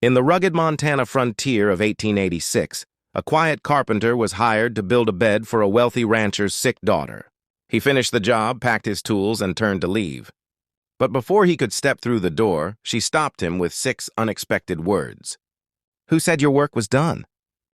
In the rugged Montana frontier of 1886, a quiet carpenter was hired to build a bed for a wealthy rancher's sick daughter. He finished the job, packed his tools, and turned to leave. But before he could step through the door, she stopped him with 6 unexpected words. "Who said your work was done?"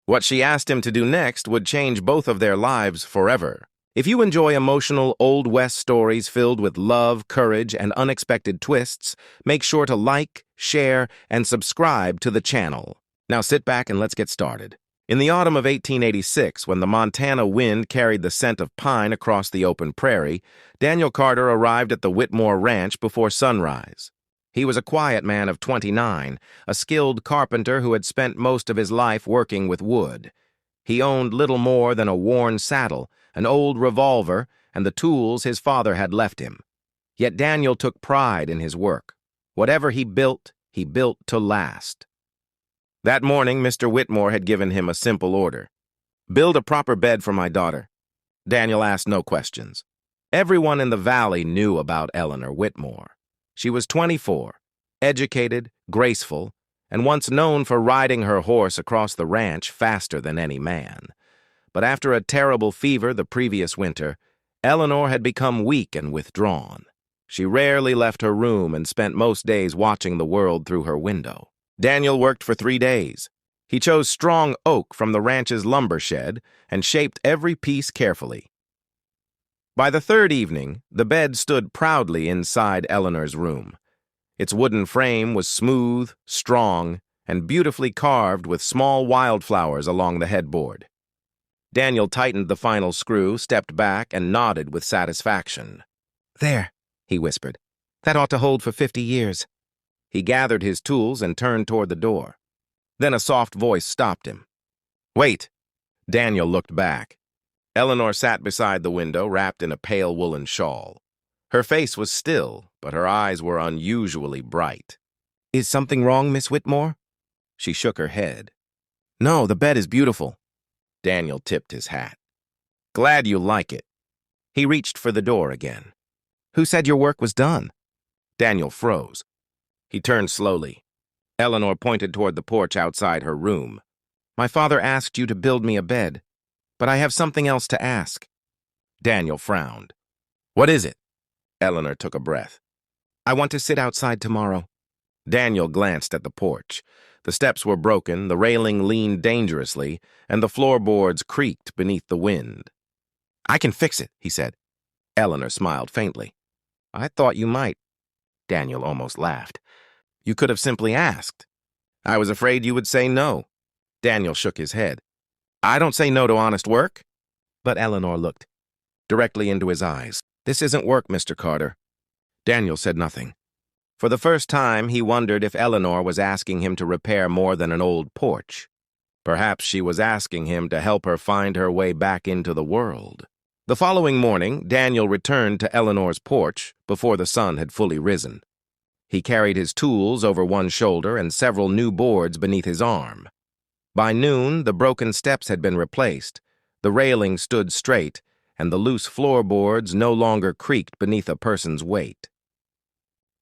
What she asked him to do next would change both of their lives forever. If you enjoy emotional Old West stories filled with love, courage, and unexpected twists, make sure to like, share, and subscribe to the channel. Now sit back and let's get started. In the autumn of 1886, when the Montana wind carried the scent of pine across the open prairie, Daniel Carter arrived at the Whitmore Ranch before sunrise. He was a quiet man of 29, a skilled carpenter who had spent most of his life working with wood. He owned little more than a worn saddle, an old revolver, and the tools his father had left him. Yet Daniel took pride in his work. Whatever he built to last. That morning, Mr. Whitmore had given him a simple order. "Build a proper bed for my daughter." Daniel asked no questions. Everyone in the valley knew about Eleanor Whitmore. She was 24, educated, graceful, and once known for riding her horse across the ranch faster than any man. But after a terrible fever the previous winter, Eleanor had become weak and withdrawn. She rarely left her room and spent most days watching the world through her window. Daniel worked for 3 days. He chose strong oak from the ranch's lumber shed and shaped every piece carefully. By the 3rd evening, the bed stood proudly inside Eleanor's room. Its wooden frame was smooth, strong, and beautifully carved with small wildflowers along the headboard. Daniel tightened the final screw, stepped back, and nodded with satisfaction. "There," he whispered. "That ought to hold for 50 years. He gathered his tools and turned toward the door. Then a soft voice stopped him. "Wait!" Daniel looked back. Eleanor sat beside the window, wrapped in a pale woolen shawl. Her face was still, but her eyes were unusually bright. "Is something wrong, Miss Whitmore?" She shook her head. "No, the bed is beautiful." Daniel tipped his hat. "Glad you like it." He reached for the door again. "Who said your work was done?" Daniel froze. He turned slowly. Eleanor pointed toward the porch outside her room. "My father asked you to build me a bed, but I have something else to ask." Daniel frowned. "What is it?" Eleanor took a breath. "I want to sit outside tomorrow." Daniel glanced at the porch. The steps were broken, the railing leaned dangerously, and the floorboards creaked beneath the wind. "I can fix it," he said. Eleanor smiled faintly. "I thought you might." Daniel almost laughed. "You could have simply asked." "I was afraid you would say no." Daniel shook his head. "I don't say no to honest work." But Eleanor looked directly into his eyes. "This isn't work, Mr. Carter." Daniel said nothing. For the first time, he wondered if Eleanor was asking him to repair more than an old porch. Perhaps she was asking him to help her find her way back into the world. The following morning, Daniel returned to Eleanor's porch before the sun had fully risen. He carried his tools over one shoulder and several new boards beneath his arm. By noon, the broken steps had been replaced, the railing stood straight, and the loose floorboards no longer creaked beneath a person's weight.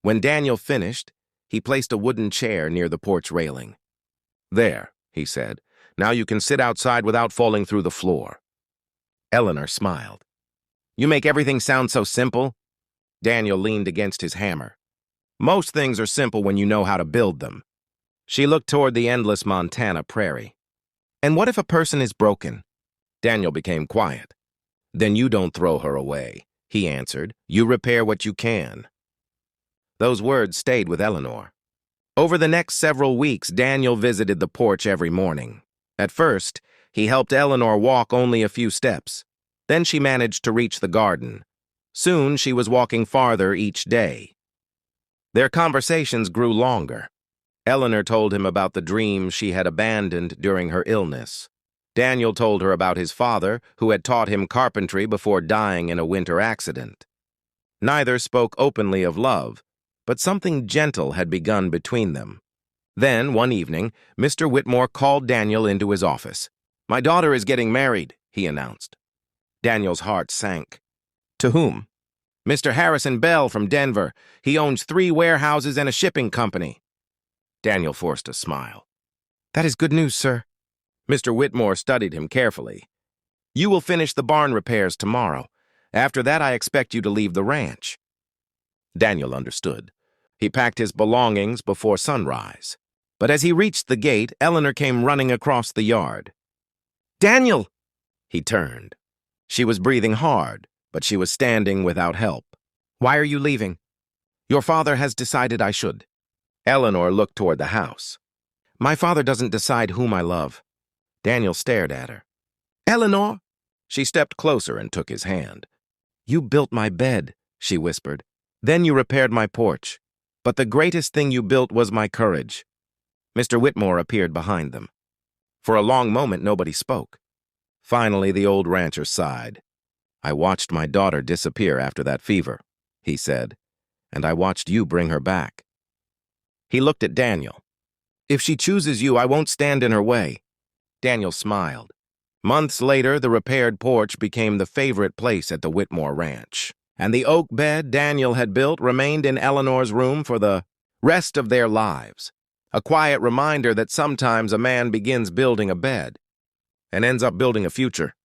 When Daniel finished, he placed a wooden chair near the porch railing. "There," he said. "Now you can sit outside without falling through the floor." Eleanor smiled. "You make everything sound so simple." Daniel leaned against his hammer. "Most things are simple when you know how to build them." She looked toward the endless Montana prairie. "And what if a person is broken?" Daniel became quiet. "Then you don't throw her away," he answered. "You repair what you can." Those words stayed with Eleanor. Over the next several weeks, Daniel visited the porch every morning. At first, he helped Eleanor walk only a few steps. Then she managed to reach the garden. Soon, she was walking farther each day. Their conversations grew longer. Eleanor told him about the dreams she had abandoned during her illness. Daniel told her about his father, who had taught him carpentry before dying in a winter accident. Neither spoke openly of love, but something gentle had begun between them. Then, one evening, Mr. Whitmore called Daniel into his office. "My daughter is getting married," he announced. Daniel's heart sank. "To whom?" "Mr. Harrison Bell from Denver. He owns 3 warehouses and a shipping company." Daniel forced a smile. That is good news, sir. Mr. Whitmore studied him carefully. You will finish the barn repairs tomorrow. After that, I expect you to leave the ranch. Daniel understood. He packed his belongings before sunrise. But as he reached the gate, Eleanor came running across the yard. Daniel! He turned. She was breathing hard, but she was standing without help. Why are you leaving? Your father has decided I should. Eleanor looked toward the house. My father doesn't decide whom I love. Daniel stared at her. Eleanor! She stepped closer and took his hand. You built my bed, she whispered. Then you repaired my porch. But the greatest thing you built was my courage. Mr. Whitmore appeared behind them. For a long moment, nobody spoke. Finally, the old rancher sighed. I watched my daughter disappear after that fever, he said, and I watched you bring her back. He looked at Daniel. If she chooses you, I won't stand in her way. Daniel smiled. Months later, the repaired porch became the favorite place at the Whitmore Ranch, and the oak bed Daniel had built remained in Eleanor's room for the rest of their lives, a quiet reminder that sometimes a man begins building a bed and ends up building a future.